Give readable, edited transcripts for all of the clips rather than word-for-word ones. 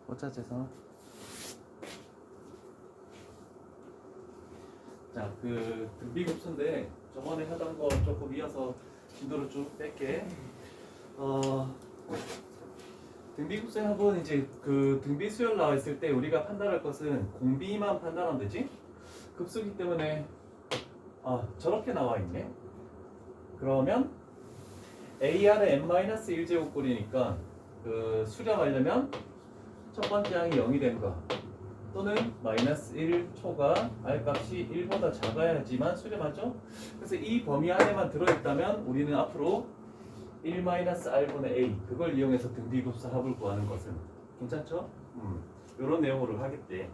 어쩌재서. 자, 그 등비급수인데 저번에 하던 거 조금 이어서 진도를 좀 뺄게. 등비급수의 합은 이제 그 등비 수열 나와 있을 때 우리가 판단할 것은 공비만 판단하면 되지. 급수기 때문에 저렇게 나와 있네. 그러면 AR은 n-1제곱꼴이니까 그 수렴하려면 첫 번째 항이 0이 되는 거 또는 -1초가 R값이 1보다 작아야지만 수렴하죠. 그래서 이 범위 안에만 들어있다면 우리는 앞으로 1-R분의 A 그걸 이용해서 등비급수 합을 구하는 것은 괜찮죠? 이런 내용으로 하겠대.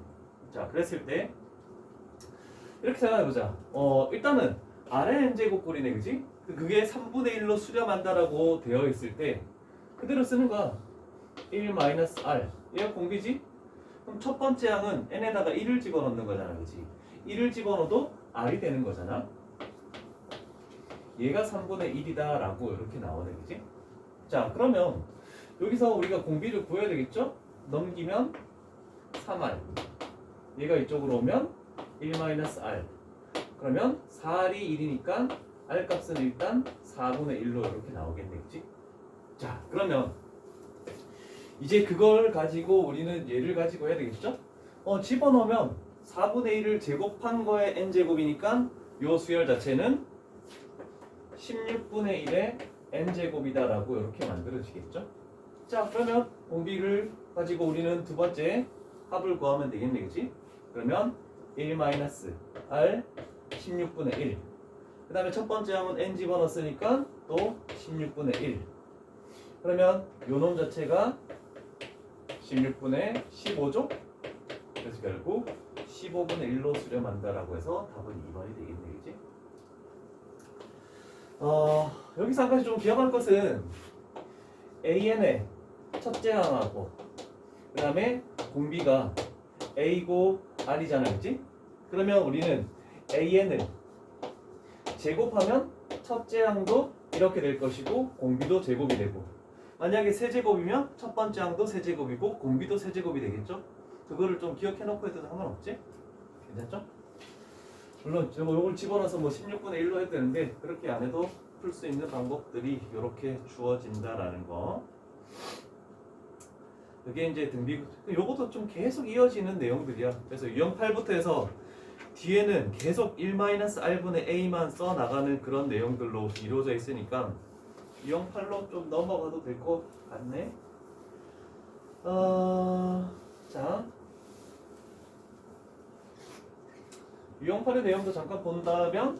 자, 그랬을 때 이렇게 생각해보자. 일단은 Rn제곱꼴이네, 그지? 그게 3분의 1로 수렴한다라고 되어 있을 때 그대로 쓰는 거야. 1-R 얘가 공비지? 그럼 첫 번째 항은 n에다가 1을 집어넣는 거잖아, 그지? 1을 집어넣어도 r이 되는 거잖아. 얘가 3분의 1이다 라고 이렇게 나오네, 그지? 자, 그러면 여기서 우리가 공비를 구해야 되겠죠? 넘기면 3r 얘가 이쪽으로 오면 1-r 그러면 4r이 1이니까 r 값은 일단 4분의 1로 이렇게 나오겠네, 그지? 자, 그러면 이제 그걸 가지고 우리는 얘를 가지고 해야 되겠죠? 집어넣으면 4분의 1을 제곱한 거에 n제곱이니까 요 수열 자체는 16분의 1의 n제곱이다 라고 이렇게 만들어지겠죠? 자, 그러면 공비를 가지고 우리는 두 번째 합을 구하면 되겠네, 그치? 그러면 1-R 16분의 1. 그 다음에 첫 번째 항은 n 집어넣었으니까 또 16분의 1. 그러면 요 놈 자체가 16분의 15죠? 그래서 결국 15분의 1로 수렴한다라고 해서 답은 2번이 되겠네, 그지? 여기서 한 가지 좀 기억할 것은 AN의 첫째 항하고 그 다음에 공비가 A고 R이잖아, 그지? 그러면 우리는 AN을 제곱하면 첫째 항도 이렇게 될 것이고 공비도 제곱이 되고 만약에 세제곱이면 첫 번째 항도 세제곱이고 공비도 세제곱이 되겠죠? 그거를 좀 기억해 놓고 해도 상관없지? 괜찮죠? 물론 요걸 집어넣어서 뭐 16분의 1로 해도 되는데 그렇게 안 해도 풀 수 있는 방법들이 이렇게 주어진다라는 거. 이게 이제 등비, 요것도 좀 계속 이어지는 내용들이야. 그래서 유형 8부터 해서 뒤에는 계속 1-R분의 A만 써나가는 그런 내용들로 이루어져 있으니까 유형 8로 좀 넘어가도 될 것 같네. 자, 유형 8의 내용도 잠깐 본다면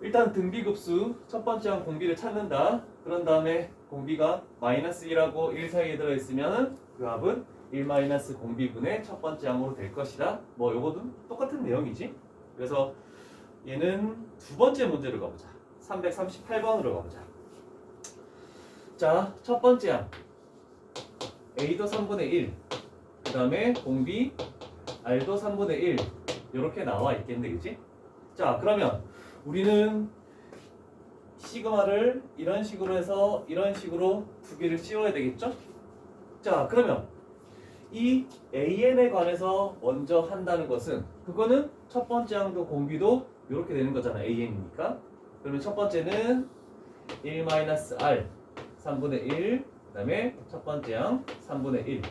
일단 등비급수 첫 번째 항 공비를 찾는다. 그런 다음에 공비가 -1하고 1 사이에 들어있으면 그 합은 1-공비분의 첫 번째 항으로 될 것이다. 뭐 요거도 똑같은 내용이지. 그래서 얘는 두 번째 문제로 가보자. 338번으로 가보자. 자, 첫 번째 항 A도 3분의 1, 그 다음에 공비 R도 3분의 1 이렇게 나와 있겠네, 그치? 자, 그러면 우리는 시그마를 이런 식으로 해서 이런 식으로 두 개를 씌워야 되겠죠? 자, 그러면 이 AN에 관해서 먼저 한다는 것은 그거는 첫 번째 항도 공비도 이렇게 되는 거잖아, AN이니까. 그러면 첫 번째는 1-R 3분의 1, 그 다음에 첫 번째 항 3분의 1.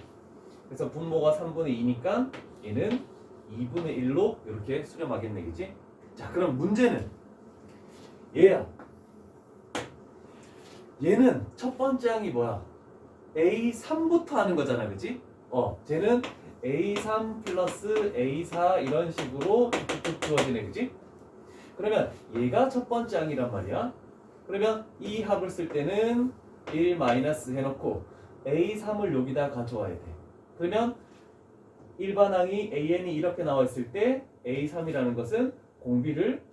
그래서 분모가 3분의 2니까 얘는 2분의 1로 이렇게 수렴하겠네, 그치? 자, 그럼 문제는 얘야. 얘는 첫 번째 항이 뭐야? A3부터 하는 거잖아, 그치? 쟤는 A3 플러스 A4 이런 식으로 쭉 주어지네, 그치? 그러면 얘가 첫 번째 항이란 말이야. 그러면 이 합을 쓸 때는 1 마이너스 해놓고 A3을 여기다 가져와야 돼. 그러면 일반 항이 AN이 이렇게 나와 있을 때 A3이라는 것은 공비를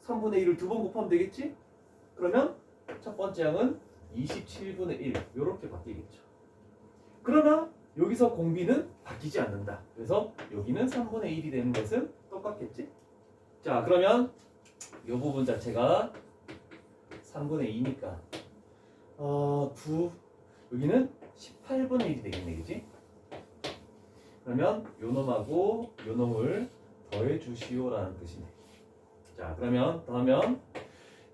3분의 1을 두 번 곱하면 되겠지? 그러면 첫 번째 항은 27분의 1 이렇게 바뀌겠죠. 그러나 여기서 공비는 바뀌지 않는다. 그래서 여기는 3분의 1이 되는 것은 똑같겠지? 자, 그러면 이 부분 자체가 3분의 2니까 여기는 18분의 1이 되겠네, 그지? 그러면 요 놈하고 요 놈을 더해 주시오라는 뜻이네. 자, 그러면 더하면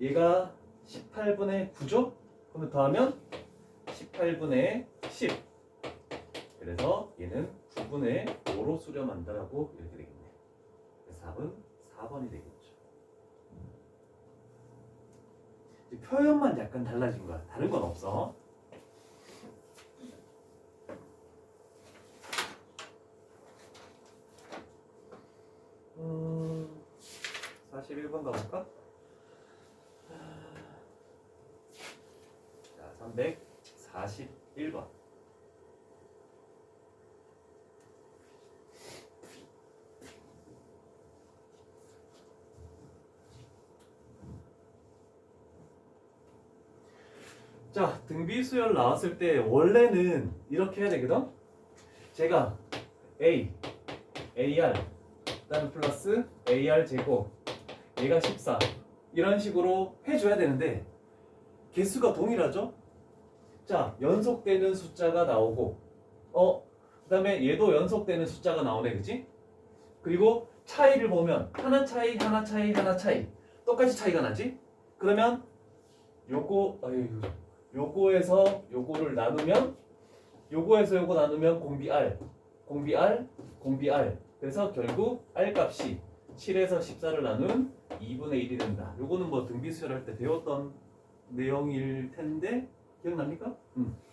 얘가 18분의 9죠? 그러면 더하면 18분의 10. 그래서 얘는 9분의 5로 수렴한다라고 이렇게 되겠네. 그래서 답은 4번이 되겠죠. 이제 표현만 약간 달라진 거야. 다른 건 없어. 41번 가볼까? 자, 341번. 자, 등비수열 나왔을 때 원래는 이렇게 해야 되거든? 제가 A, AR, 그다음에 플러스 AR 제곱, 얘가 14 이런 식으로 해줘야 되는데 개수가 동일하죠? 자, 연속되는 숫자가 나오고 그다음에 얘도 연속되는 숫자가 나오네, 그치? 그리고 차이를 보면 하나 차이, 하나 차이, 하나 차이 똑같이 차이가 나지? 그러면 요거에서 요거를 나누면 요거에서 요거 나누면 공비 R, 공비 R, 공비 R. 그래서 결국 R 값이 7에서 14를 나눈 2분의 1이 된다. 요거는 뭐 등비수열 할 때 배웠던 내용일 텐데 기억납니까?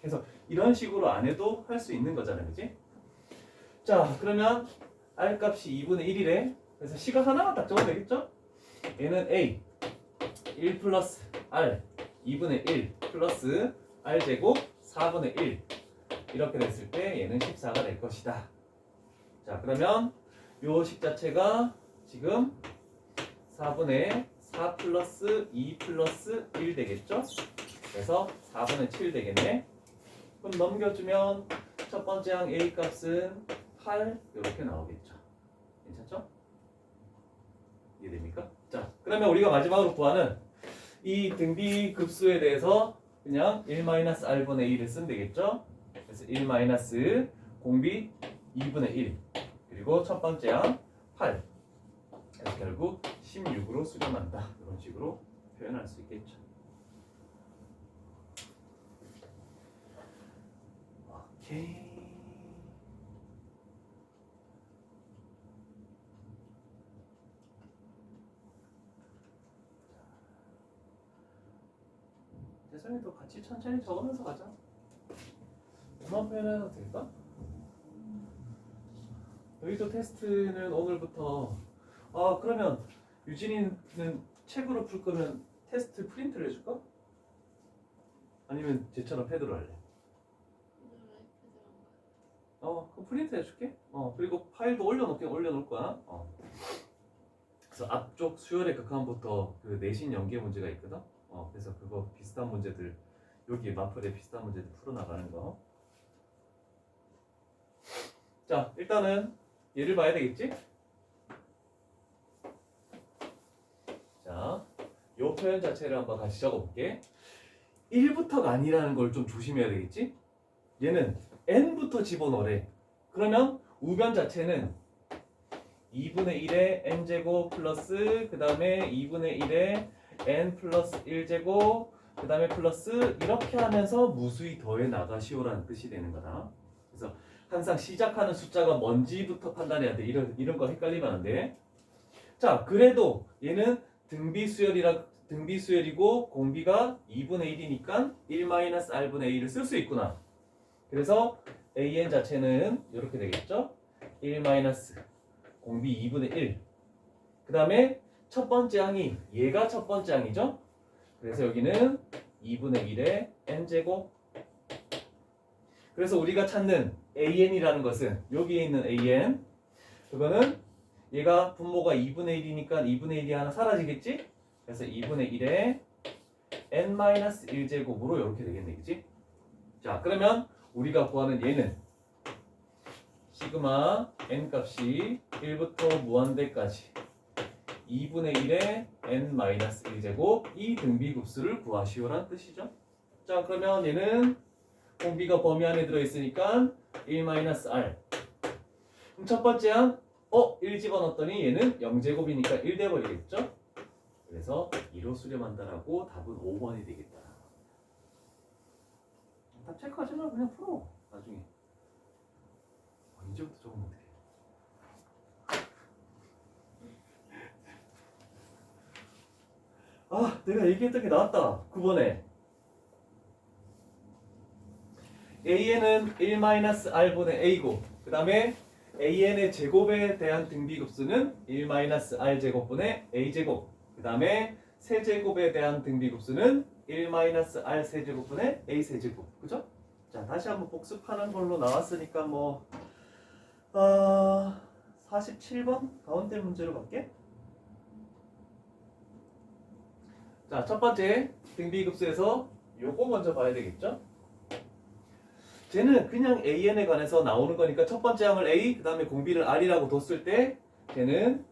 그래서 이런 식으로 안 해도 할 수 있는 거잖아요, 그치? 자, 그러면 R 값이 2분의 1이래. 그래서 시각 하나만 딱 적어도 되겠죠? 얘는 A 1 플러스 R 2분의 1 플러스 R 제곱 4분의 1 이렇게 됐을 때 얘는 14가 될 것이다. 자, 그러면 요 식 자체가 지금 4분의 4 플러스 2 플러스 1 되겠죠? 그래서 4분의 7 되겠네. 그럼 넘겨주면 첫 번째 항 A 값은 8 이렇게 나오겠죠. 괜찮죠? 이해됩니까? 자, 그러면 우리가 마지막으로 구하는 이 등비 급수에 대해서 그냥 1-r분의 1을 쓰면 되겠죠? 그래서 1 공비 2분의 1 그리고 첫 번째 항 8 그래서 결국 16으로 수렴한다. 이런 식으로 표현할 수 있겠죠. 오케이. 대성이도 같이 천천히 적으면서 가자. 그만 표현해도 될까? 여기도 테스트는 오늘부터 그러면 유진이는 책으로 풀 거면 테스트 프린트를 해줄까? 아니면 쟤처럼 패드로 할래? 그럼 프린트 해줄게. 그리고 파일도 올려놓을 거야. 그래서 앞쪽 수열의 극한부터 그 내신 연계 문제가 있거든. 그래서 그거 비슷한 문제들 여기 마플에 비슷한 문제들 풀어나가는 거. 자, 일단은 얘를 봐야 되겠지? 자, 요 표현 자체를 한번 같이 적어볼게. 1부터가 아니라는 걸 좀 조심해야 되겠지? 얘는 n부터 집어넣으래. 그러면 우변 자체는 2분의 1에 n제곱 플러스 그 다음에 2분의 1에 n 플러스 1제곱 그 다음에 플러스 이렇게 하면서 무수히 더해 나가시오라는 뜻이 되는 거다. 그래서 항상 시작하는 숫자가 뭔지부터 판단해야 돼. 이런 거 헷갈리면 안 돼. 자, 그래도 얘는 등비수열이고 공비가 2분의 1이니까 1-r분의 1을 쓸 수 있구나. 그래서 an 자체는 이렇게 되겠죠. 1- 공비 2분의 1. 그 다음에 첫 번째 항이 얘가 첫 번째 항이죠. 그래서 여기는 2분의 1의 n제곱. 그래서 우리가 찾는 an이라는 것은 여기에 있는 an 그거는 얘가 분모가 2분의 1이니까 2분의 1이 하나 사라지겠지? 그래서 2분의 1에 n-1제곱으로 이렇게 되겠네, 그치? 자, 그러면 우리가 구하는 얘는 시그마 n 값이 1부터 무한대까지 2분의 1에 n-1제곱 이 등비급수를 구하시오란 뜻이죠. 자, 그러면 얘는 공비가 범위 안에 들어있으니까 1-r. 그럼 첫 번째 항 1 집어넣었더니 얘는 0제곱이니까 1 돼버리겠죠? 그래서 2로 수렴한다라고 답은 5번이 되겠다. 답 체크하지 말고 그냥 풀어. 나중에. 이제부터 조금 어떻게. 내가 얘기했던 게 나왔다. 9번에. AN은 1-r분의 a고, 그 다음에 AN의 제곱에 대한 등비급수는 1-r 제곱분의 a제곱, 그 다음에 세제곱에 대한 등비급수는 1-r 세제곱분의 a 세제곱. 그죠? 자, 다시 한번 복습하는 걸로 나왔으니까 47번 가운데 문제로 갈게. 자, 첫 번째 등비급수에서 요거 먼저 봐야 되겠죠? 쟤는 그냥 AN에 관해서 나오는 거니까 첫 번째 항을 A, 그 다음에 공비를 R이라고 뒀을 때 쟤는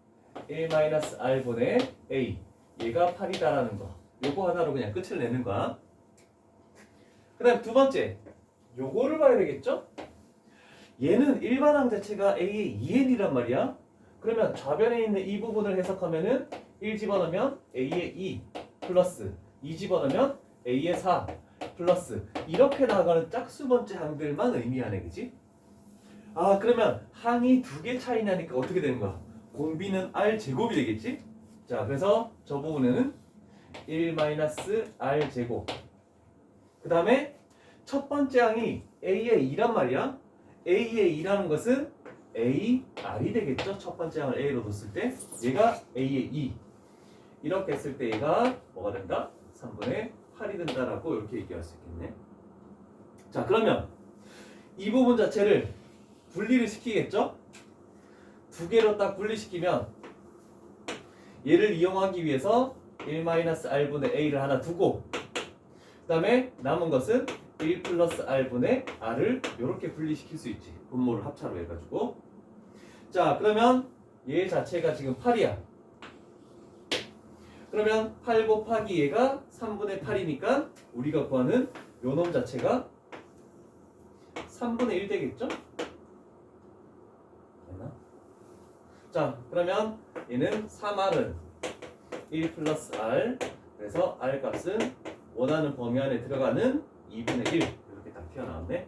1-r분의 A, 얘가 8이다라는 거. 요거 하나로 그냥 끝을 내는 거야. 그 다음 두 번째, 요거를 봐야 되겠죠? 얘는 일반항 자체가 A의 2n이란 말이야. 그러면 좌변에 있는 이 부분을 해석하면은 1 집어넣으면 A의 2 플러스 2 집어넣으면 A의 4 플러스 이렇게 나가는 짝수 번째 항들만 의미하네, 그지? 그러면 항이 두 개 차이 나니까 어떻게 되는 거야? 공비는 R 제곱이 되겠지? 자, 그래서 저 부분에는 1-r 제곱. 그 다음에 첫 번째 항이 A의 2란 말이야. A의 2라는 것은 AR이 되겠죠? 첫 번째 항을 A로 뒀을 때 얘가 A의 2. 이렇게 했을 때 얘가 뭐가 된다? 3분의 8이 된다라고 이렇게 얘기할 수 있겠네. 자, 그러면 이 부분 자체를 분리를 시키겠죠? 두 개로 딱 분리시키면 얘를 이용하기 위해서 1-r분의 a를 하나 두고, 그 다음에 남은 것은 1+r분의 r을 이렇게 분리시킬 수 있지. 분모를 합차로 해가지고. 자, 그러면 얘 자체가 지금 8이야. 그러면 8 곱하기 얘가 3분의 8이니까 우리가 구하는 요 놈 자체가 3분의 1 되겠죠? 됐나? 자, 그러면 얘는 3r은 1+r, 그래서 r 값은 원하는 범위 안에 들어가는 2분의 1 이렇게 딱 튀어나왔네.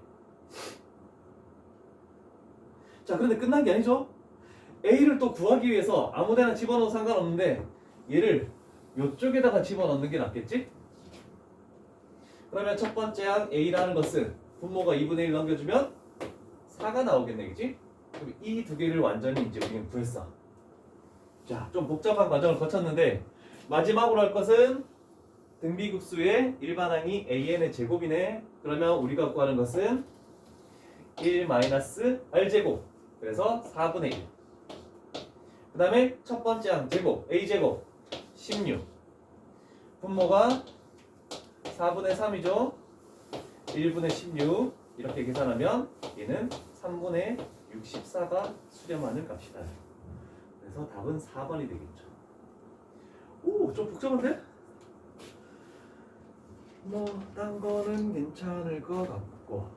자, 그런데 끝난 게 아니죠? a를 또 구하기 위해서 아무데나 집어넣어도 상관없는데 얘를 이쪽에다가 집어넣는 게 낫겠지? 그러면 첫 번째 항 a라는 것은 분모가 2분의 1 넘겨주면 4가 나오겠네, 그치? 그럼 이 두 개를 완전히 이제 우리는 구했어. 자, 좀 복잡한 과정을 거쳤는데 마지막으로 할 것은 등비급수의 일반항이 AN의 제곱이네. 그러면 우리가 구하는 것은 1-r제곱, 그래서 4분의 1. 그 다음에 첫 번째 항 제곱, A제곱 16. 분모가 4분의 3이죠. 1분의 16 이렇게 계산하면 얘는 3분의 64가 수렴하는 값이다. 그래서 답은 4번이 되겠죠. 오, 좀 복잡한데? 딴 거는 괜찮을 것 같고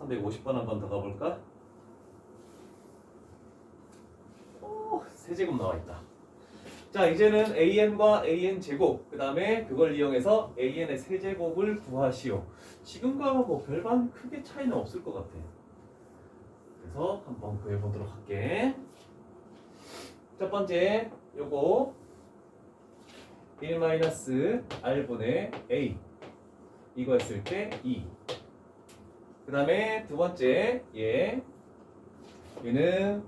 350번 한 번 더 가볼까? 오, 세제곱 나와있다. 자, 이제는 AN과 AN 제곱, 그 다음에 그걸 이용해서 AN의 세제곱을 구하시오. 지금과 별반 크게 차이는 없을 것 같아. 그래서 한번 구해보도록 할게. 첫 번째 요거 1-r분의 a 이거 했을 때 2. 그 다음에 두 번째 얘는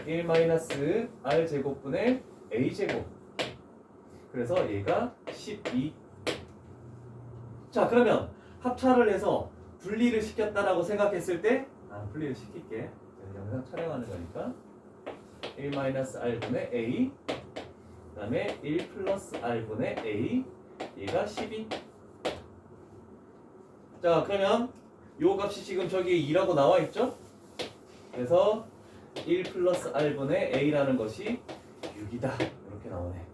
1-r 제곱분의 a 제곱. 그래서 얘가 12. 자, 그러면 합차를 해서 분리를 시켰다라고 생각했을 때 분리를 시킬게. 영상 촬영하는 거니까 1-r분의 a, 그 다음에 1+r분의 a, 얘가 12. 자, 그러면 요 값이 지금 저기 2라고 나와 있죠? 그래서 1+r분의 a라는 것이 6이다. 이렇게 나오네.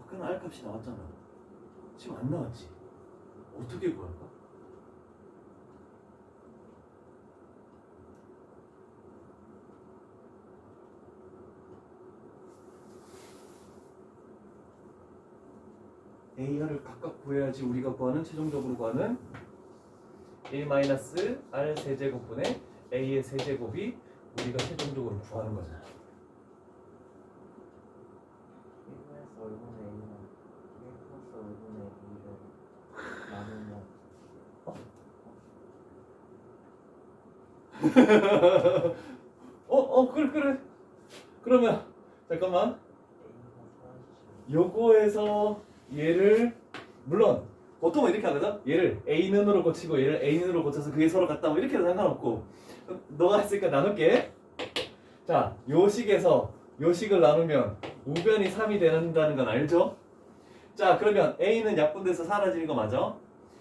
아까는 r 값이 나왔잖아. 지금 안 나왔지? 어떻게 구할까? A를 각각 구해야지 우리가 구하는 최종적으로 구하는 1-R 세제곱분의 A의 세제곱이 우리가 최종적으로 구하는 거잖아. 1에서 5분의 1은 1 플러스 5분의 2를 나누면 그래. 그러면 잠깐만. 요거에서 얘를 물론 보통은 이렇게 하거든. 얘를 A는으로 고치고 얘를 A는으로 고쳐서 그게 서로 같다 뭐 이렇게 해도 상관없고 너가 했으니까 나눌게. 자, 요식에서 요식을 나누면 우변이 3이 된다는 건 알죠? 자, 그러면 A는 약분돼서 사라지는 거 맞아?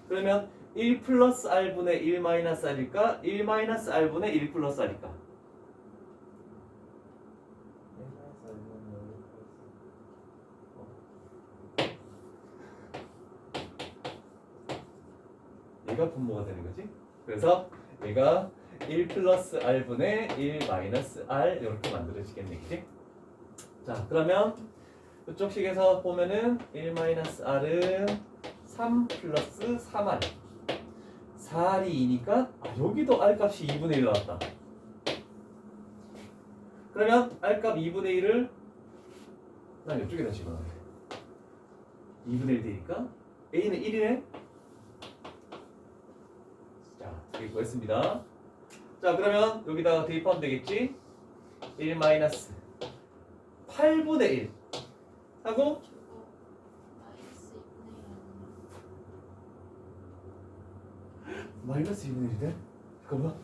그러면 1 플러스 R분의 1 마이너스 R일까? 1 마이너스 R분의 1 플러스 R일까? 1에서 5분의 1 플러스 얘가 분모가 되는 거지. 그래서 얘가 1 플러스 R분의 1 마이너스 R 이렇게 만들어지겠네, 그치? 자, 그러면 이쪽 식에서 보면은 1 마이너스 R은 3 플러스 3R 4R이 2니까 여기도 R 값이 2분의 1 나왔다. 그러면 R 값 2분의 1을 난 이쪽에다 집어넣어야 돼. 2분의 1 되니까 A는 1이네. 자, 여기 구했습니다. 자, 그러면 여기다가 대입하면 되겠지? 1 마이너스 8분의 1 하고 마이너스 2분의 1이네? 잠깐만.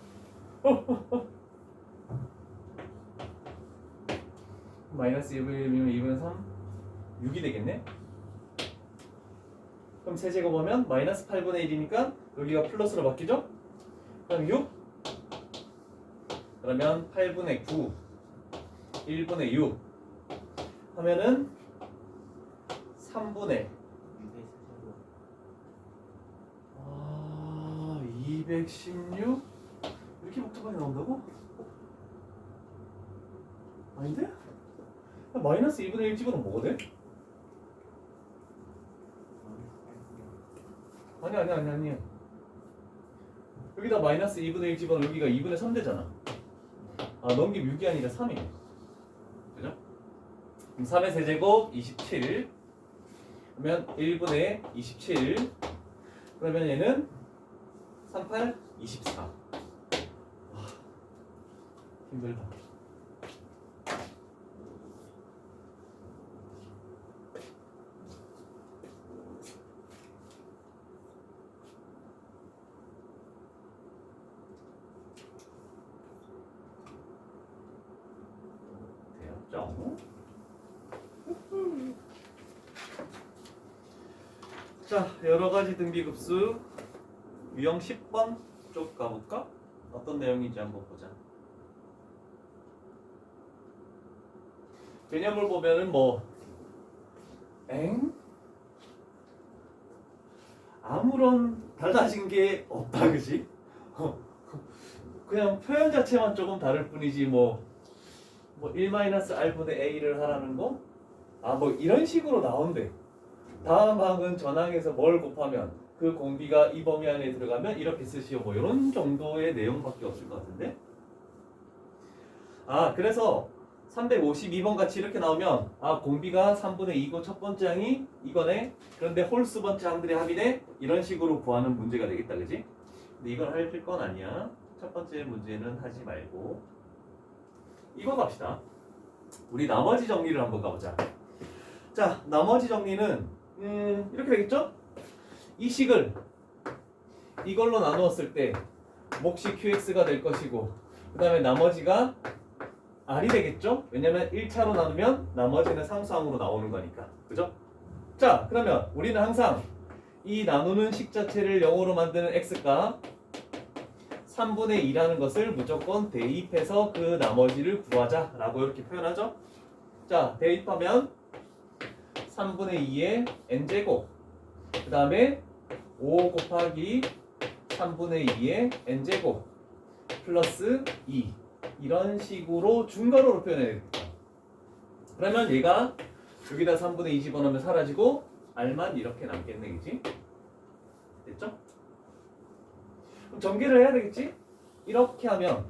마이너스 2분의 1이면 2분의 3 6이 되겠네? 그럼 세제곱하면 마이너스 8분의 1이니까 여기가 플러스로 바뀌죠? 그럼 6 그러면 8분의 9 1분의 6 하면은 3분의 216 이렇게 복잡하게 나온다고? 아닌데? 마이너스 2분의 1 집어넣으면 뭐가 돼? 아니 여기다 마이너스 2분의 1 집어넣으면 여기가 2분의 3 되잖아. 아, 넘기면 6이 아니라 3이네. 그죠? 그럼 3의 세제곱 27 그러면 1분의 27 그러면 얘는 38 24 와, 힘들다. 되었죠? 자, 여러가지 등비급수 유형 10번 쪽 가볼까? 어떤 내용인지 한번 보자. 개념을 보면은 아무런 달라진 게 없다, 그지? 그냥 표현 자체만 조금 다를 뿐이지 1-R분의 A를 하라는 거? 이런 식으로 나온대. 다음 항은 전항에서 뭘 곱하면 그 공비가 이 범위 안에 들어가면 이렇게 쓰시오 이런 정도의 내용밖에 없을 것 같은데. 그래서 352번 같이 이렇게 나오면 공비가 3분의 2고 첫 번째 항이 이거네. 그런데 홀수 번째 항들의 합이네. 이런 식으로 구하는 문제가 되겠다, 그지? 근데 이건 할 건 아니야. 첫 번째 문제는 하지 말고 이거 갑시다. 우리 나머지 정리를 한번 가보자. 자, 나머지 정리는 이렇게 되겠죠? 이 식을 이걸로 나누었을 때 몫이 QX가 될 것이고 그 다음에 나머지가 R이 되겠죠? 왜냐면 1차로 나누면 나머지는 상수항으로 나오는 거니까. 그죠? 자, 그러면 우리는 항상 이 나누는 식 자체를 0으로 만드는 X가 3분의 2라는 것을 무조건 대입해서 그 나머지를 구하자라고 이렇게 표현하죠? 자, 대입하면 3분의 2의 n제곱 그 다음에 5 곱하기 3분의 2의 n제곱 플러스 2 이런 식으로 중괄호로 표현해야 되겠다. 그러면 얘가 여기다 3분의 2 집어넣으면 사라지고 r만 이렇게 남겠네, 그지? 됐죠? 그럼 전개를 해야 되겠지? 이렇게 하면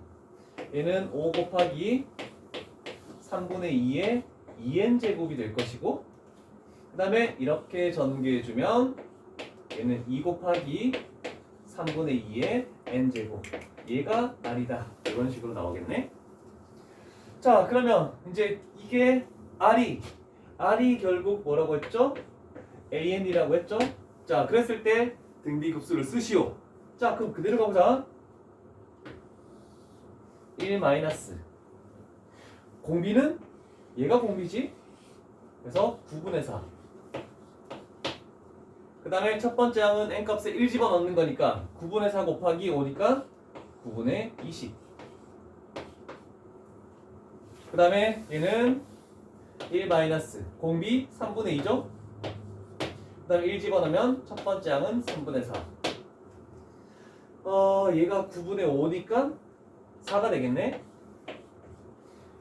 얘는 5 곱하기 3분의 2의 2n제곱이 될 것이고 그 다음에 이렇게 전개해주면 얘는 2 곱하기 3분의 2의 n제곱 얘가 r이다 이런 식으로 나오겠네. 자 그러면 이제 이게 r이 결국 뭐라고 했죠? an이라고 했죠? 자 그랬을 때 등비급수를 쓰시오. 자 그럼 그대로 가보자. 1 마이너스 공비는 얘가 공비지. 그래서 9분의 4. 그 다음에 첫 번째 항은 n값에 1 집어넣는 거니까 9분의 4 곱하기 5니까 9분의 20. 그 다음에 얘는 1 마이너스 공비 3분의 2죠. 그 다음에 1 집어넣으면 첫 번째 항은 3분의 4. 얘가 9분의 5니까 4가 되겠네.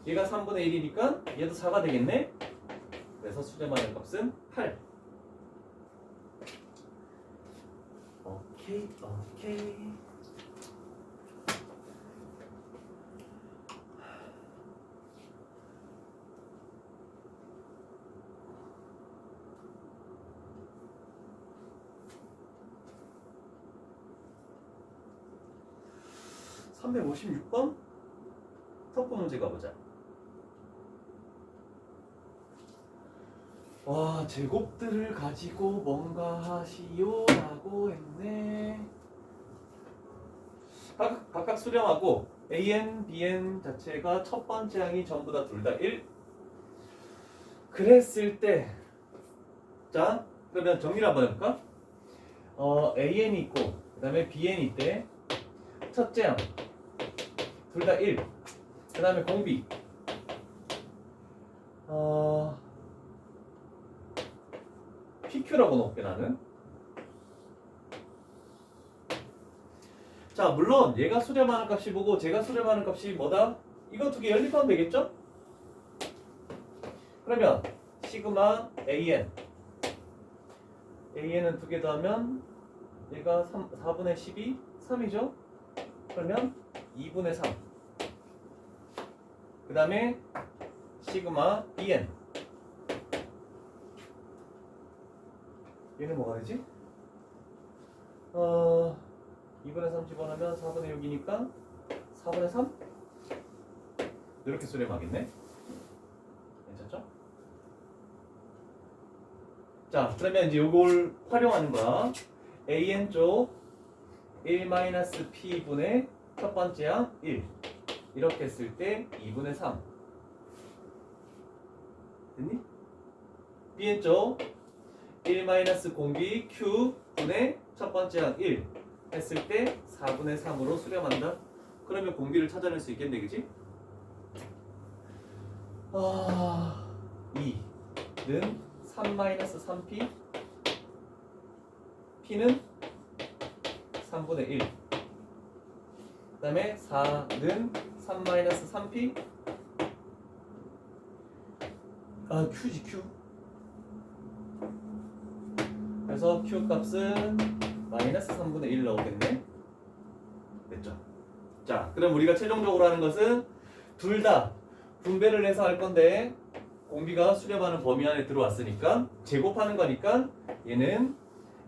얘가 3분의 1이니까 얘도 4가 되겠네. 그래서 수렴하는 값은 8. 오케이. 356번 첫 번째 문제 가보자. 와 제곱들을 가지고 뭔가 하시오라고 했네. 각각 수렴하고 AN, BN 자체가 첫 번째 항이 전부 다 둘 다 1. 그랬을 때, 자 그러면 정리를 한번 해볼까? AN이 있고 그 다음에 BN이 있대. 첫째 항 둘 다 1. 그 다음에 공비 PQ라고 넣을게 나는. 자 물론 얘가 수렴하는 값이 뭐고 제가 수렴하는 값이 뭐다? 이거 두 개 연립하면 되겠죠? 그러면 시그마 AN은 두 개 더하면 얘가 4분의 12 3이죠? 그러면 2분의 3. 그 다음에 시그마 BN 얘는 뭐가 되지? 2분의 3 집어넣으면 4분의 6이니까 4분의 3? 이렇게 수렴하겠네. 괜찮죠? 자 그러면 이제 요걸 활용하는 거야. AN 쪽 1-P분의 첫 번째 항 1 이렇게 했을 때 2분의 3 됐니? BN 쪽 1-공비 Q분의 첫 번째 항 1 했을 때 4분의 3으로 수렴한다. 그러면 공비를 찾아낼 수 있겠네, 그지? 2는 3-3P P는 3분의 1. 그 다음에 4는 3-3P Q지 Q. 그래서 Q 값은 마이너스 3분의 1 나오겠네. 됐죠? 자 그럼 우리가 최종적으로 하는 것은 둘 다 분배를 해서 할 건데 공비가 수렴하는 범위 안에 들어왔으니까 제곱하는 거니까 얘는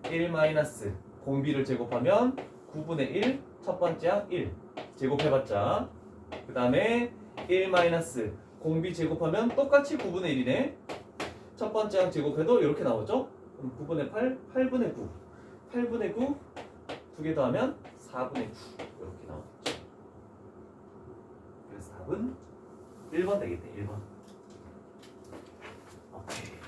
1 마이너스 공비를 제곱하면 9분의 1 첫 번째 항 1 제곱해봤자 그 다음에 1 마이너스 공비 제곱하면 똑같이 9분의 1이네. 첫 번째 항 제곱해도 이렇게 나오죠. 그럼 9분의 8, 8분의 9 8분의 9 두 개 더하면 4분의 9 이렇게 나오겠죠. 그래서 답은 1번 되겠네. 1번. 오케이.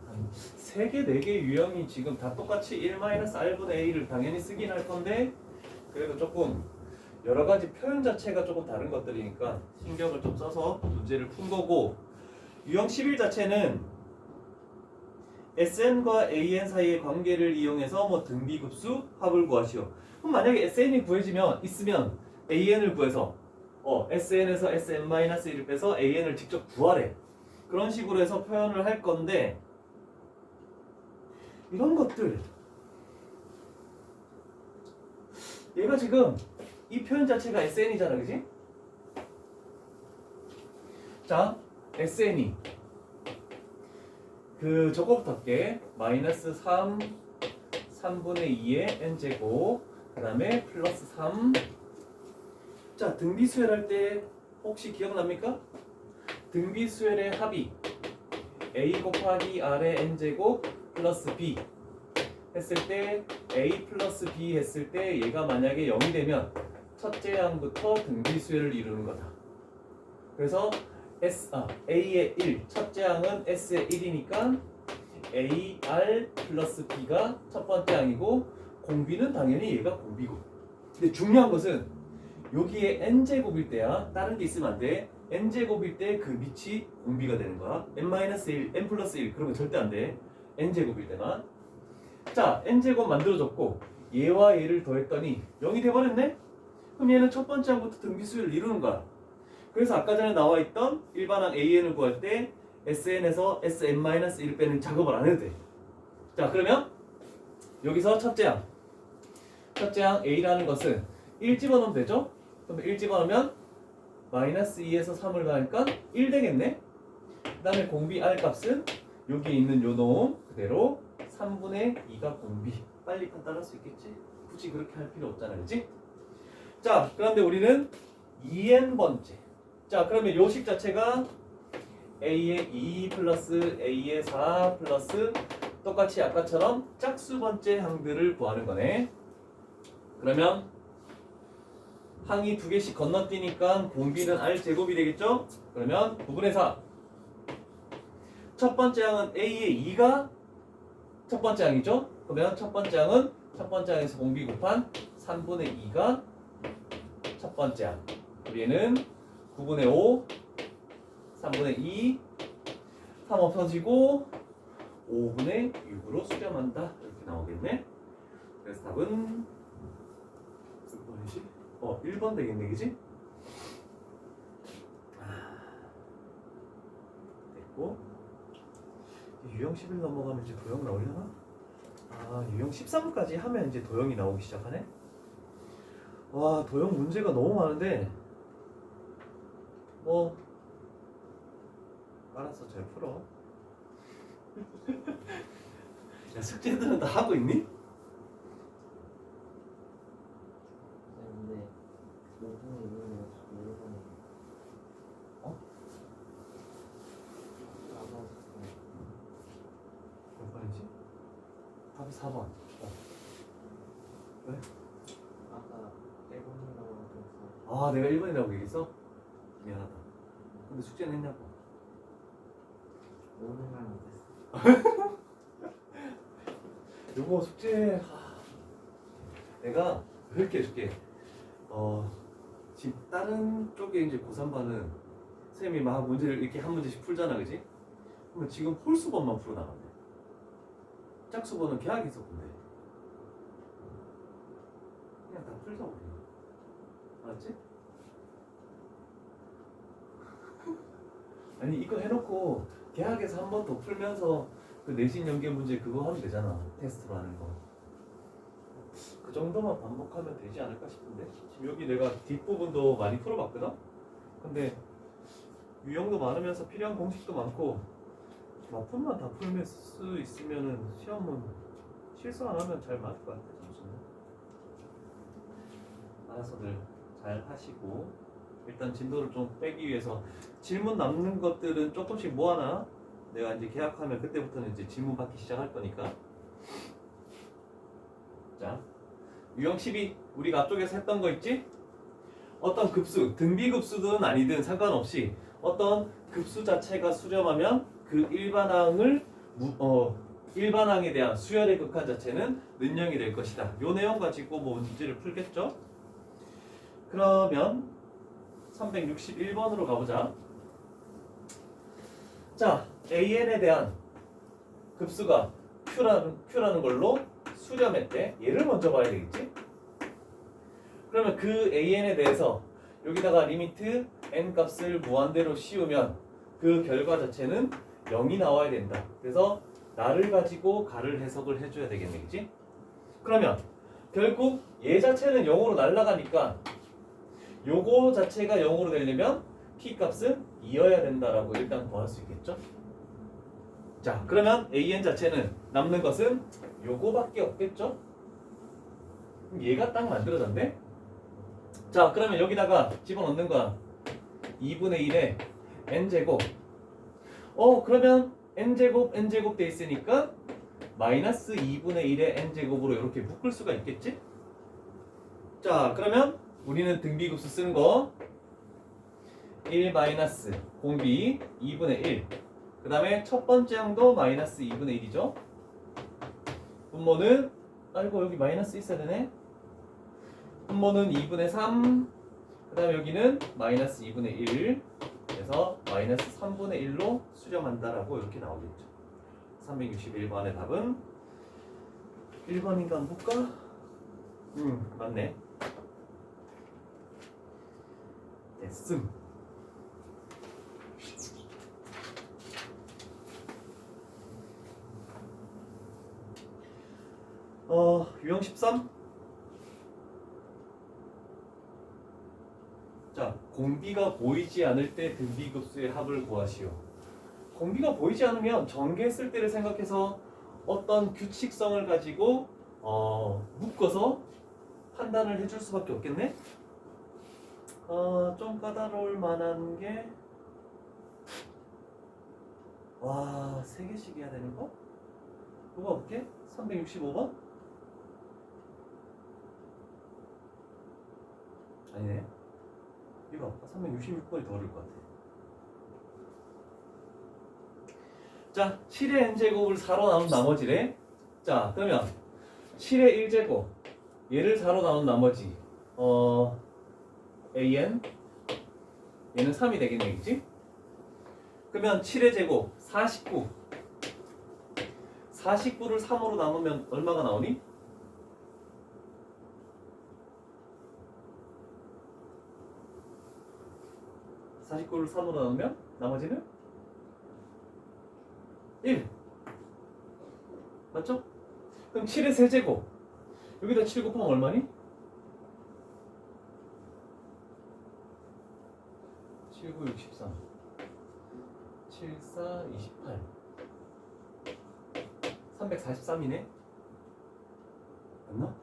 한 3개, 4개 유형이 지금 다 똑같이 1-R분의 A를 당연히 쓰긴 할 건데 그래도 조금 여러 가지 표현 자체가 조금 다른 것들이니까 신경을 좀 써서 문제를 푼 거고, 유형 11 자체는 SN과 AN 사이의 관계를 이용해서 뭐 등비급수 합을 구하시오. 그럼 만약에 SN이 구해지면 있으면 AN을 구해서 SN에서 SN-1을 빼서 AN을 직접 구하래. 그런 식으로 해서 표현을 할 건데, 이런 것들 얘가 지금 이 표현 자체가 SN이잖아, 그지? 자, SN이 그 저거부터 할게. 마이너스 3분의 2의 n제곱, 그 다음에 플러스 3. 자, 등비수열할 때 혹시 기억납니까? 등비수열의 합이 a 곱하기 r의 n제곱 플러스 b 했을 때, a 플러스 b 했을 때 얘가 만약에 0이 되면 첫째 항부터 등비수열을 이루는 거다. 그래서 A의 1, 첫째 항은 S의 1이니까 AR 플러스 B가 첫 번째 항이고, 공비는 당연히 얘가 공비고. 근데 중요한 것은 여기에 n제곱일 때야, 다른 게 있으면 안 돼. n제곱일 때 그 밑이 공비가 되는 거야. n-1, n 플러스 1 그런 거 절대 안 돼. n제곱일 때만. 자, n제곱 만들어졌고 얘와 얘를 더했더니 0이 돼버렸네? 그럼 얘는 첫 번째 항부터 등비수열을 이루는 거야. 그래서 아까 전에 나와 있던 일반항 AN을 구할 때 SN에서 SN-1 빼는 작업을 안 해도 돼. 자, 그러면 여기서 첫째 항 A라는 것은 1 집어넣으면 되죠? 그럼 1 집어넣으면 마이너스 2에서 3을 가니까 1 되겠네? 그 다음에 공비 R 값은 여기 있는 요 놈 그대로 3분의 2가 공비. 빨리 판단할 수 있겠지? 굳이 그렇게 할 필요 없잖아, 그치? 자, 그런데 우리는 2n번째. 자, 그러면 요식 자체가 A의 2 플러스 A의 4 플러스 똑같이 아까처럼 짝수 번째 항들을 구하는 거네. 그러면 항이 두 개씩 건너뛰니까 공비는 R제곱이 되겠죠? 그러면 9분의 4. 첫 번째 항은 A의 2가 첫 번째 항이죠? 그러면 첫 번째 항은 첫 번째 항에서 공비 곱한 3분의 2가 첫 번째 항. 얘는 9분의 5, 3분의 2, 3 없어지고 5분의 6으로 수렴한다. 이렇게 나오겠네. 그래서 답은 몇 번이지? 1번 되겠네, 그지? 됐고, 유형 11 넘어가면 이제 도형 나오려나? 유형 13까지 하면 이제 도형이 나오기 시작하네? 와, 도형 문제가 너무 많은데 뭐 알아서 잘 풀어. 야, 숙제들은 다 하고 있니? 근데 5분의 2는 자꾸 1분의 몇 번이지? 답이 4번. 왜? 아까 1번이라고 했어. 내가 1번이라고 얘기했어? 미안하다. 근데 숙제는 했냐고. 오는 말 못했어. 요거 숙제 내가 그렇게 해줄게. 지금 다른 쪽에 이제 고3반은 선생님이 막 문제를 이렇게 한 문제씩 풀잖아, 그지? 그러면 지금 홀수번만 풀어나간대. 짝수번은 계약해서 본대. 그냥 다 풀자 우리. 알았지? 아니 이거 해놓고 계약해서 한 번 더 풀면서 그 내신 연계 문제 그거 하면 되잖아. 테스트로 하는 거. 그 정도만 반복하면 되지 않을까 싶은데. 지금 여기 내가 뒷부분도 많이 풀어봤거든? 근데 유형도 많으면서 필요한 공식도 많고 맞품만 다 풀면 수 있으면은 시험은 실수 안 하면 잘 맞을 것 같아. 점수는 알아서들 잘 하시고, 일단 진도를 좀 빼기 위해서 질문 남는 것들은 조금씩 모아놔. 내가 이제 계약하면 그때부터는 이제 질문 받기 시작할 거니까. 자, 유형 12 우리가 앞쪽에서 했던 거 있지? 어떤 급수, 등비급수든 아니든 상관없이 어떤 급수 자체가 수렴하면 그 일반항에 대한 수열의 극한 자체는 는영이 될 것이다. 요 내용 가지고 뭐 문제를 풀겠죠? 그러면 361번으로 가보자. 자, AN에 대한 급수가 Q라는 걸로 수렴했대. 얘를 먼저 봐야 되겠지? 그러면 그 AN에 대해서 여기다가 리미트 N 값을 무한대로 씌우면 그 결과 자체는 0이 나와야 된다. 그래서 나를 가지고 가를 해석을 해줘야 되겠네, 그치? 그러면 결국 얘 자체는 0으로 날아가니까 요거 자체가 0으로 되려면 P 값은 2여야 된다라고 일단 구할 수 있겠죠? 자, 그러면 AN 자체는 남는 것은 요거밖에 없겠죠? 그럼 얘가 딱 만들어졌네? 자, 그러면 여기다가 집어넣는 거야. 2분의 1에 n제곱. 그러면 n제곱 돼 있으니까 마이너스 2분의 1의 n제곱으로 이렇게 묶을 수가 있겠지? 자, 그러면 우리는 등비급수 쓰는 거 1 마이너스 공비 2분의 1. 그 다음에 첫 번째 항도 마이너스 2분의 1이죠. 분모는 아이고 여기 마이너스 있어야 되네. 분모는 2분의 3. 그 다음에 여기는 마이너스 2분의 1. 그래서 마이너스 3분의 1로 수렴한다라고 이렇게 나오겠죠. 361번의 답은 1번인가 한번 볼까? 맞네. 됐음. 유형 13. 자, 공비가 보이지 않을 때 등비급수의 합을 구하시오. 공비가 보이지 않으면 전개했을 때를 생각해서 어떤 규칙성을 가지고 묶어서 판단을 해줄 수밖에 없겠네. 좀 까다로울 만한 게 와, 3개씩 해야 되는 거? 그거 어떻게? 365번? 아니네. 이거 366번이 더 어려울 것 같아. 자, 7의 n제곱을 4로 나눈 나머지래. 자, 그러면 7의 1제곱 얘를 4로 나눈 나머지 an 얘는 3이 되겠네, 그치? 그러면 7의 제곱 49. 49를 3으로 나누면 얼마가 나오니? 49를 3으로 나누면 나머지는 1. 맞죠? 그럼 7의 세제곱 여기다 7 곱하면 얼마니? 7, 9, 63 7, 4, 28 343이네? 맞나?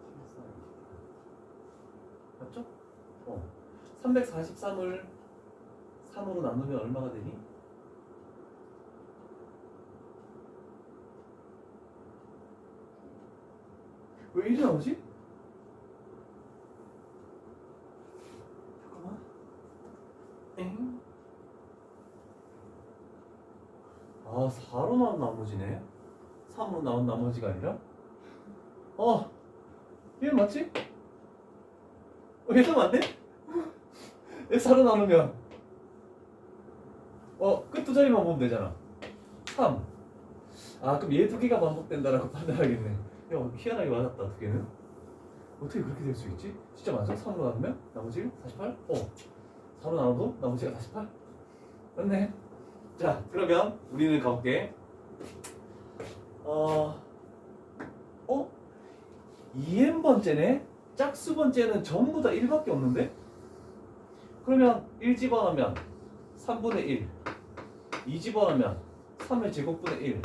7, 4, 28 맞죠? 343을 3으로 나누면 얼마가 되니? 왜 1이 나오지? 잠깐만. 엥? 4로 나온 나머지네. 3으로 나온 나머지가 아니라? 얘 맞지? 얘도 맞네? 얘 4로 나누면 끝 두 자리만 보면 되잖아. 3. 그럼 얘 두 개가 반복된다라고 판단하겠네. 야, 희한하게 맞았다, 두 개는. 어떻게 그렇게 될 수 있지? 진짜 맞아? 3으로 나누면 나머지 48? 4로 나눠도 나머지가 48? 맞네. 자, 그러면 우리는 가볼게. 2n번째네? 짝수번째는 전부 다 1밖에 없는데? 그러면 1 집어넣으면 3분의 1 2 집어넣으면 3의 제곱분의 1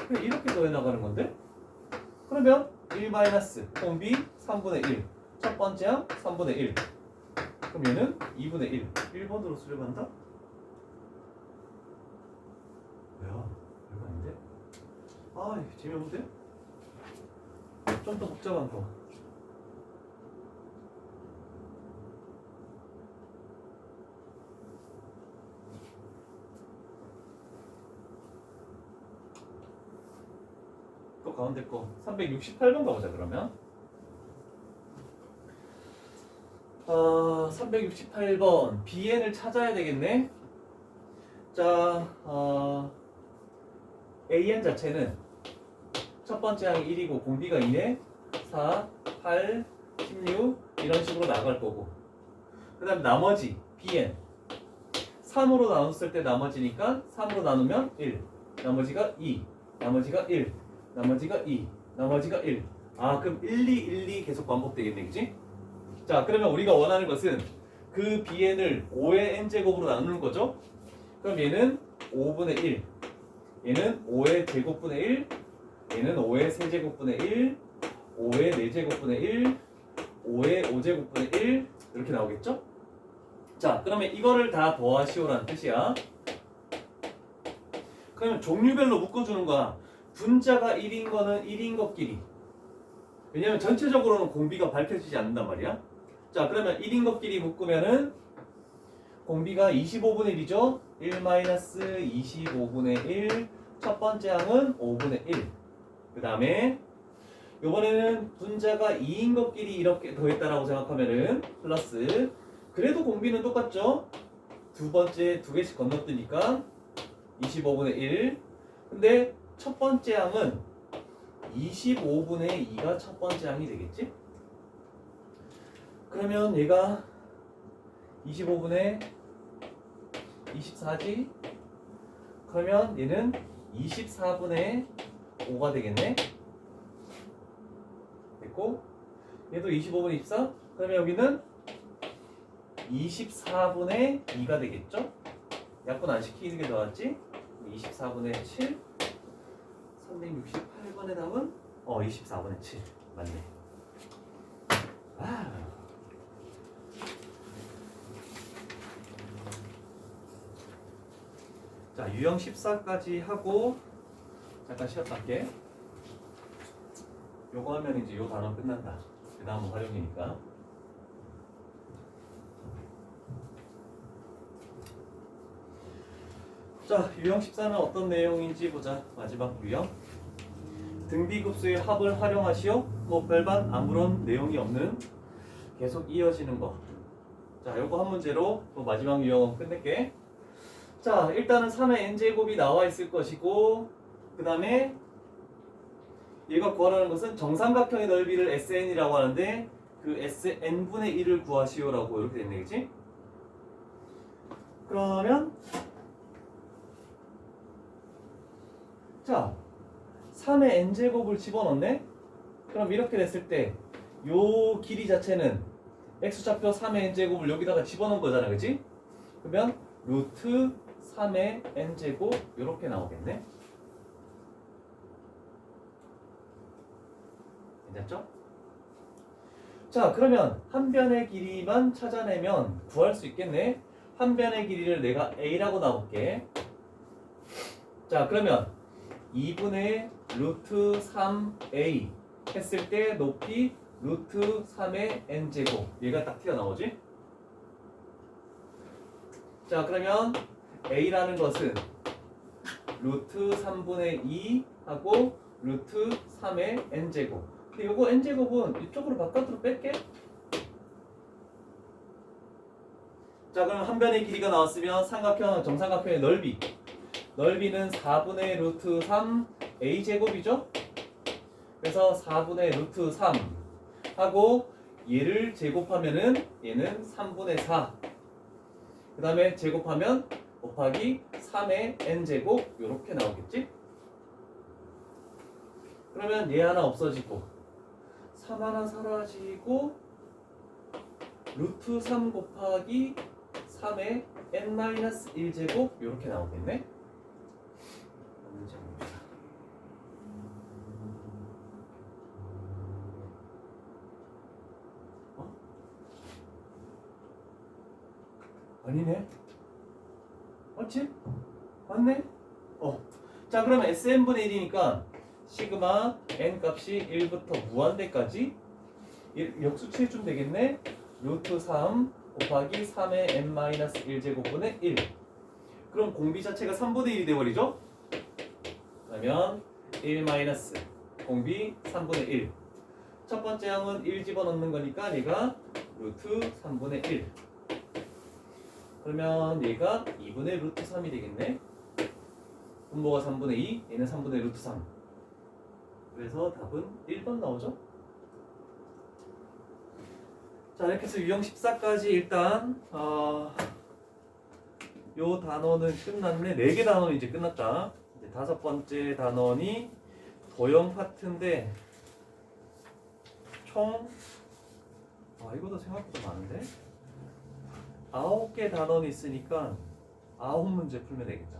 그냥 이렇게 더해 나가는 건데? 그러면 1 마이너스 콤비 3분의 1 첫 번째 항 3분의 1 그럼 얘는 2분의 1 1번으로 수렴한다? 뭐야? 별거 아닌데? 이거 재미없는데? 좀 더 복잡한 거. 또 가운데 거 368번 가보자 그러면. 368번 bn을 찾아야 되겠네. 자, an 자체는 첫 번째 항이 1이고 공비가 2네. 4, 8, 16 이런 식으로 나갈 거고, 그 다음 나머지 bn 3으로 나눴을 때 나머지니까 3으로 나누면 1, 나머지가 2, 나머지가 1, 나머지가 2, 나머지가 1. 그럼 1, 2, 1, 2 계속 반복되겠네, 그치? 자, 그러면 우리가 원하는 것은 그 bn을 5의 n제곱으로 나누는 거죠? 그럼 얘는 5분의 1, 얘는 5의 제곱분의 1, 얘는 5의 세제곱분의 1, 5의 4제곱분의 1, 5의 5제곱분의 1 이렇게 나오겠죠? 자, 그러면 이거를 다 더하시오라는 뜻이야. 그러면 종류별로 묶어주는 거야. 분자가 1인 거는 1인 것끼리. 왜냐면 전체적으로는 공비가 밝혀지지 않는단 말이야. 자, 그러면 1인 것끼리 묶으면은 공비가 25분의 1이죠. 1-25분의 1. 첫 번째 항은 5분의 1. 그 다음에 이번에는 분자가 2인 것끼리 이렇게 더했다라고 생각하면은 플러스, 그래도 공비는 똑같죠. 두 번째 두 개씩 건너뜨니까 25분의 1. 근데 첫 번째 항은 25분의 2가 첫 번째 항이 되겠지? 그러면 얘가 25분의 24지? 그러면 얘는 24분의 5가 되겠네? 됐고, 얘도 25분의 24? 그러면 여기는 24분의 2가 되겠죠? 약분 안 시키는 게 나왔지? 24분의 7? 368번의 답은 24분의 7 맞네. 자, 유형 14까지 하고 잠깐 쉬었다 할게. 요거 하면 이제 요 단원 끝난다. 그 다음은 활용이니까. 자, 유형 14는 어떤 내용인지 보자. 마지막 유형. 등비급수의 합을 활용하시오. 뭐 별반 아무런 내용이 없는, 계속 이어지는 거. 자, 요거 한 문제로 또 마지막 유형 끝낼게. 자, 일단은 3의 n제곱이 나와 있을 것이고, 그 다음에 얘가 구하라는 것은 정삼각형의 넓이를 SN이라고 하는데 그 SN분의 1을 구하시오라고 이렇게 됐네, 그치? 그러면 자, 3의 n제곱을 집어넣네? 그럼 이렇게 됐을 때 요 길이 자체는 x좌표 3의 n제곱을 여기다가 집어넣은 거잖아, 그치? 그러면 루트 3의 n제곱 이렇게 나오겠네. 괜찮죠? 자, 그러면 한 변의 길이만 찾아내면 구할 수 있겠네. 한 변의 길이를 내가 a라고 놔볼게. 자, 그러면 2분의 루트 3a 했을 때 높이 루트 3의 n제곱, 얘가 딱 튀어나오지? 자, 그러면 a라는 것은 루트 3분의 2 하고 루트 3의 n제곱. 근데 요거 n제곱은 이쪽으로 바깥으로 뺄게. 자, 그럼 한 변의 길이가 나왔으면 삼각형, 정삼각형의 넓이는 4분의 루트 3 a제곱이죠? 그래서 4분의 루트 3 하고 얘를 제곱하면은 얘는 3분의 4. 그 다음에 제곱하면 곱하기 3의 n제곱 요렇게 나오겠지? 그러면 얘 하나 없어지고 3 하나 사라지고 루트 3 곱하기 3의 n-1제곱 요렇게 나오겠네? 문제 봅시다. 아니네? 맞지? 맞네? 자, 그러면 SN분의 1이니까 시그마 n 값이 1부터 무한대까지 역수치 해주면 되겠네? 루트 3 곱하기 3의 n-1제곱분의 1. 그럼 공비 자체가 3분의 1이 돼버리죠? 그러면 1 공비 3분의 1. 첫 번째 항은 1 집어넣는 거니까 얘가 루트 3분의 1. 그러면 얘가 2분의 루트 3이 되겠네. 분모가 3분의 2, 얘는 3분의 루트 3. 그래서 답은 1번 나오죠? 자, 이렇게 해서 유형 14까지 일단 요 단원은 끝났네. 4개 단원이 이제 끝났다. 이제 5번째 단원이 도형 파트인데 총 이것도 생각보다 많은데 9개 단원이 있으니까 9문제 풀면 되겠다.